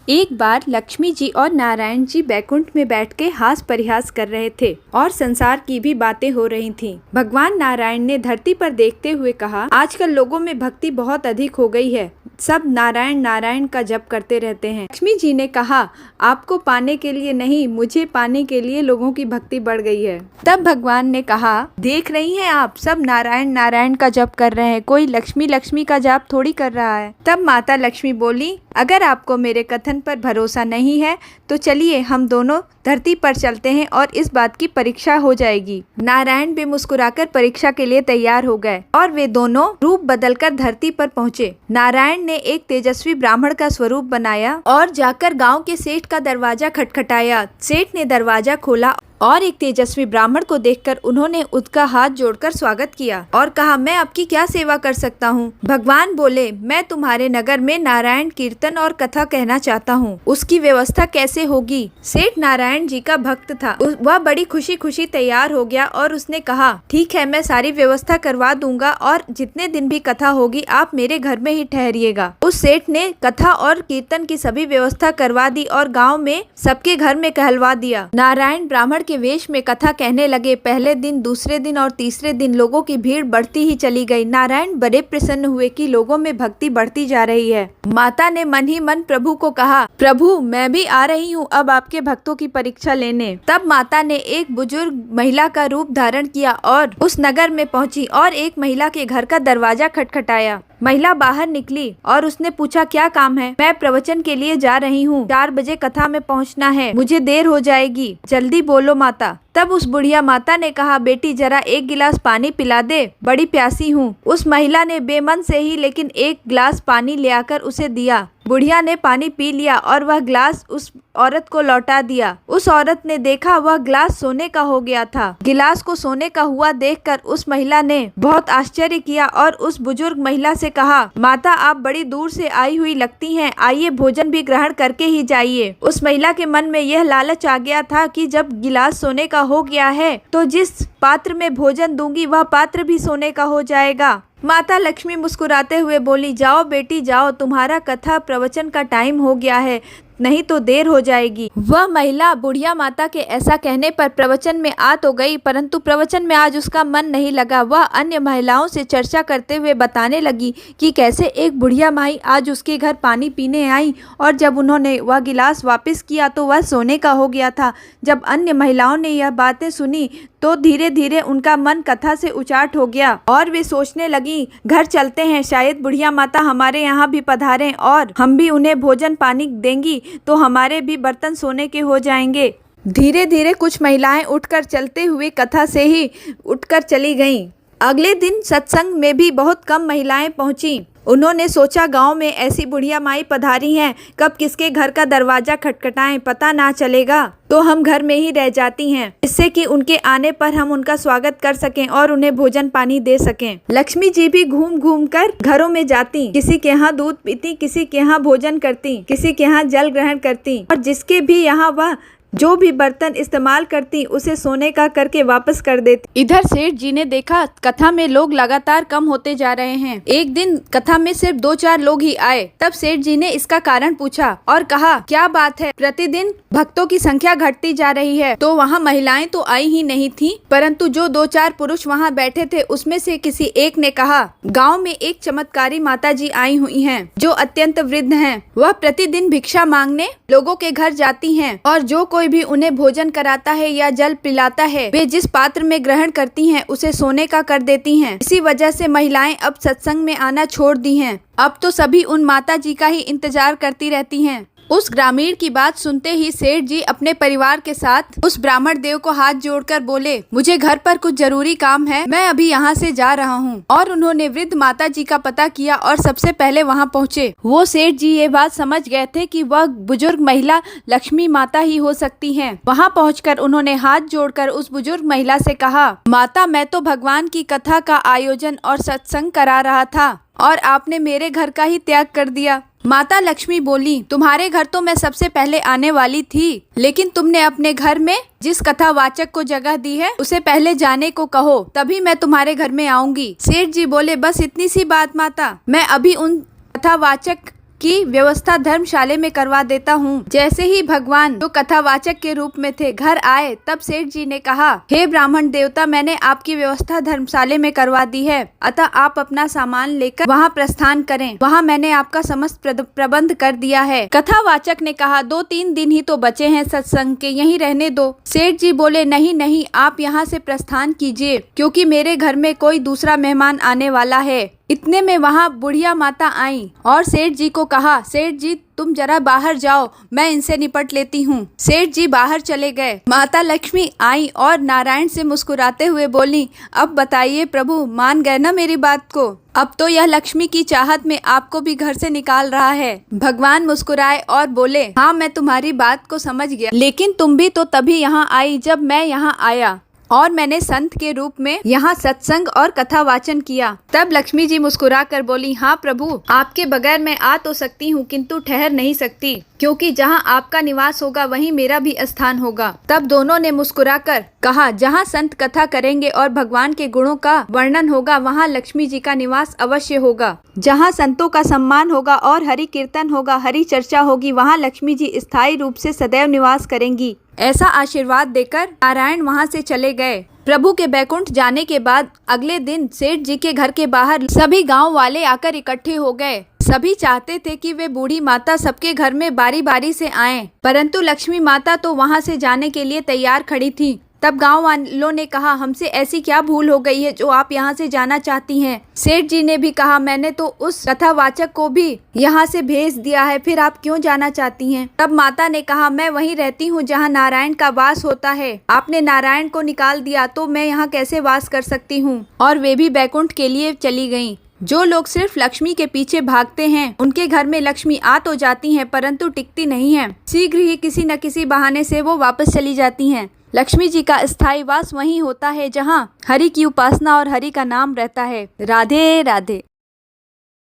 एक बार लक्ष्मी जी और नारायण जी बैकुंठ में बैठ के हास परिहास कर रहे थे और संसार की भी बातें हो रही थीं। भगवान नारायण ने धरती पर देखते हुए कहा, आजकल लोगों में भक्ति बहुत अधिक हो गई है, सब नारायण नारायण का जप करते रहते हैं। लक्ष्मी जी ने कहा, आपको पाने के लिए नहीं, मुझे पाने के लिए लोगों की भक्ति बढ़ गई है। तब भगवान ने कहा, देख रही हैं आप, सब नारायण नारायण का जप कर रहे हैं, कोई लक्ष्मी लक्ष्मी का जाप थोड़ी कर रहा है। तब माता लक्ष्मी बोली, अगर आपको मेरे कथन पर भरोसा नहीं है तो चलिए हम दोनों धरती पर चलते हैं और इस बात की परीक्षा हो जाएगी। नारायण भी मुस्कुराकर परीक्षा के लिए तैयार हो गए और वे दोनों रूप बदलकर धरती पर पहुँचे। नारायण ने एक तेजस्वी ब्राह्मण का स्वरूप बनाया और जाकर गांव के सेठ का दरवाजा खटखटाया। सेठ ने दरवाजा खोला और एक तेजस्वी ब्राह्मण को देखकर उन्होंने उसका हाथ जोड़कर स्वागत किया और कहा, मैं आपकी क्या सेवा कर सकता हूँ। भगवान बोले, मैं तुम्हारे नगर में नारायण कीर्तन और कथा कहना चाहता हूँ, उसकी व्यवस्था कैसे होगी। सेठ नारायण जी का भक्त था, वह बड़ी खुशी खुशी तैयार हो गया और उसने कहा, ठीक है, मैं सारी व्यवस्था करवा दूंगा और जितने दिन भी कथा होगी आप मेरे घर में ही ठहरिएगा। उस सेठ ने कथा और कीर्तन की सभी व्यवस्था करवा दी और गाँव में सबके घर में कहलवा दिया। नारायण ब्राह्मण के वेश में कथा कहने लगे। पहले दिन, दूसरे दिन और तीसरे दिन लोगों की भीड़ बढ़ती ही चली गई। नारायण बड़े प्रसन्न हुए कि लोगों में भक्ति बढ़ती जा रही है। माता ने मन ही मन प्रभु को कहा, प्रभु मैं भी आ रही हूँ अब आपके भक्तों की परीक्षा लेने। तब माता ने एक बुजुर्ग महिला का रूप धारण किया और उस नगर में पहुंची और एक महिला के घर का दरवाजा खटखटाया। महिला बाहर निकली और उसने पूछा, क्या काम है। मैं प्रवचन के लिए जा रही हूँ, 4 बजे कथा में पहुँचना है, मुझे देर हो जाएगी, जल्दी बोलो माता। तब उस बुढ़िया माता ने कहा, बेटी जरा 1 गिलास पानी पिला दे, बड़ी प्यासी हूँ। उस महिला ने बेमन से ही लेकिन 1 गिलास पानी ले आकर उसे दिया। बुढ़िया ने पानी पी लिया और वह गिलास उस औरत को लौटा दिया। उस औरत ने देखा वह गिलास सोने का हो गया था। गिलास को सोने का हुआ देखकर उस महिला ने बहुत आश्चर्य किया और उस बुजुर्ग महिला से कहा, माता आप बड़ी दूर से आई हुई लगती हैं, आइए भोजन भी ग्रहण करके ही जाइए। उस महिला के मन में यह लालच आ गया था कि जब गिलास सोने का हो गया है तो जिस पात्र में भोजन दूंगी वह पात्र भी सोने का हो जाएगा। माता लक्ष्मी मुस्कुराते हुए बोली, जाओ बेटी जाओ, तुम्हारा कथा प्रवचन का टाइम हो गया है, नहीं तो देर हो जाएगी। वह महिला बुढ़िया माता के ऐसा कहने पर प्रवचन में आ तो गई, परंतु प्रवचन में आज उसका मन नहीं लगा। वह अन्य महिलाओं से चर्चा करते हुए बताने लगी कि कैसे एक बुढ़िया माई आज उसके घर पानी पीने आई और जब उन्होंने वह गिलास वापस किया तो वह सोने का हो गया था। जब अन्य महिलाओं ने यह बातें सुनी तो धीरे धीरे उनका मन कथा से उचाट हो गया और वे सोचने लगी, घर चलते हैं, शायद बुढ़िया माता हमारे यहाँ भी पधारें और हम भी उन्हें भोजन पानी देंगी तो हमारे भी बर्तन सोने के हो जाएंगे। धीरे धीरे कुछ महिलाएं उठकर चलते हुए कथा से ही उठकर चली गईं। अगले दिन सत्संग में भी बहुत कम महिलाएं पहुंची। उन्होंने सोचा, गांव में ऐसी बुढ़िया माई पधारी हैं, कब किसके घर का दरवाजा खटखटाएं पता ना चलेगा, तो हम घर में ही रह जाती हैं, इससे कि उनके आने पर हम उनका स्वागत कर सकें और उन्हें भोजन पानी दे सकें। लक्ष्मी जी भी घूम घूम कर घरों में जाती, किसी के यहाँ दूध पीती, किसी के यहाँ भोजन करती, किसी के यहाँ जल ग्रहण करती और जिसके भी यहाँ वह जो भी बर्तन इस्तेमाल करती उसे सोने का करके वापस कर देती। इधर सेठ जी ने देखा कथा में लोग लगातार कम होते जा रहे हैं। एक दिन कथा में सिर्फ 2-4 लोग ही आए। तब सेठ जी ने इसका कारण पूछा और कहा, क्या बात है, प्रतिदिन भक्तों की संख्या घटती जा रही है। तो वहाँ महिलाएं तो आई ही नहीं थी, परंतु जो 2-4 पुरुष वहाँ बैठे थे उसमें से किसी एक ने कहा, गाँव में एक चमत्कारी माता जी आई हुई है जो अत्यंत वृद्ध है। वह प्रतिदिन भिक्षा मांगने लोगों के घर जाती है और जो कोई भी उन्हें भोजन कराता है या जल पिलाता है वे जिस पात्र में ग्रहण करती हैं उसे सोने का कर देती हैं। इसी वजह से महिलाएं अब सत्संग में आना छोड़ दी हैं। अब तो सभी उन माता जी का ही इंतजार करती रहती हैं। उस ग्रामीण की बात सुनते ही सेठ जी अपने परिवार के साथ उस ब्राह्मण देव को हाथ जोड़कर बोले, मुझे घर पर कुछ जरूरी काम है, मैं अभी यहाँ से जा रहा हूँ। और उन्होंने वृद्ध माता जी का पता किया और सबसे पहले वहाँ पहुँचे। वो सेठ जी ये बात समझ गए थे कि वह बुजुर्ग महिला लक्ष्मी माता ही हो सकती है। वहाँ पहुँचकर उन्होंने हाथ जोड़कर उस बुजुर्ग महिला से कहा, माता मैं तो भगवान की कथा का आयोजन और सत्संग करा रहा था और आपने मेरे घर का ही त्याग कर दिया। माता लक्ष्मी बोली, तुम्हारे घर तो मैं सबसे पहले आने वाली थी, लेकिन तुमने अपने घर में जिस कथावाचक को जगह दी है उसे पहले जाने को कहो, तभी मैं तुम्हारे घर में आऊंगी। सेठ जी बोले, बस इतनी सी बात माता, मैं अभी उन कथावाचक की व्यवस्था धर्मशाला में करवा देता हूँ। जैसे ही भगवान जो कथावाचक के रूप में थे घर आए, तब सेठ जी ने कहा, हे ब्राह्मण देवता, मैंने आपकी व्यवस्था धर्मशाला में करवा दी है, अतः आप अपना सामान लेकर वहाँ प्रस्थान करें। वहाँ मैंने आपका समस्त प्रबंध कर दिया है। कथावाचक ने कहा, 2-3 दिन ही तो बचे हैं सत्संग के, यहीं रहने दो। सेठ जी बोले, नहीं नहीं, आप यहाँ से प्रस्थान कीजिए, क्योंकि मेरे घर में कोई दूसरा मेहमान आने वाला है। इतने में वहाँ बुढ़िया माता आई और सेठ जी को कहा, सेठ जी तुम जरा बाहर जाओ, मैं इनसे निपट लेती हूँ। सेठ जी बाहर चले गए। माता लक्ष्मी आई और नारायण से मुस्कुराते हुए बोली, अब बताइए प्रभु, मान गए ना मेरी बात को? अब तो यह लक्ष्मी की चाहत में आपको भी घर से निकाल रहा है। भगवान मुस्कुराए और बोले, हाँ मैं तुम्हारी बात को समझ गया, लेकिन तुम भी तो तभी यहाँ आई जब मैं यहाँ आया और मैंने संत के रूप में यहाँ सत्संग और कथा वाचन किया। तब लक्ष्मी जी मुस्कुरा कर बोली, हाँ प्रभु, आपके बगैर मैं आ तो सकती हूँ किंतु ठहर नहीं सकती, क्योंकि जहाँ आपका निवास होगा वहीं मेरा भी स्थान होगा। तब दोनों ने मुस्कुराकर कहा, जहाँ संत कथा करेंगे और भगवान के गुणों का वर्णन होगा वहाँ लक्ष्मी जी का निवास अवश्य होगा। जहाँ संतों का सम्मान होगा और हरि कीर्तन होगा, हरि चर्चा होगी, वहाँ लक्ष्मी जी स्थायी रूप से सदैव निवास करेंगी। ऐसा आशीर्वाद देकर नारायण वहाँ से चले गए। प्रभु के बैकुंठ जाने के बाद अगले दिन सेठ जी के घर के बाहर सभी गांव वाले आकर इकट्ठे हो गए। सभी चाहते थे कि वे बूढ़ी माता सबके घर में बारी बारी से आएं, परंतु लक्ष्मी माता तो वहां से जाने के लिए तैयार खड़ी थी। तब गांव वालों ने कहा, हमसे ऐसी क्या भूल हो गई है जो आप यहाँ से जाना चाहती हैं? सेठ जी ने भी कहा, मैंने तो उस कथावाचक को भी यहाँ से भेज दिया है, फिर आप क्यों जाना चाहती हैं? तब माता ने कहा, मैं वहीं रहती हूँ जहाँ नारायण का वास होता है। आपने नारायण को निकाल दिया तो मैं यहाँ कैसे वास कर सकती हूँ? और वे भी बैकुंठ के लिए चली गयी। जो लोग सिर्फ लक्ष्मी के पीछे भागते हैं, उनके घर में लक्ष्मी आ तो जाती हैं, परंतु टिकती नहीं है। शीघ्र ही किसी न किसी बहाने से वो वापस चली जाती हैं। लक्ष्मी जी का स्थायी वास वहीं होता है जहाँ हरि की उपासना और हरि का नाम रहता है। राधे राधे।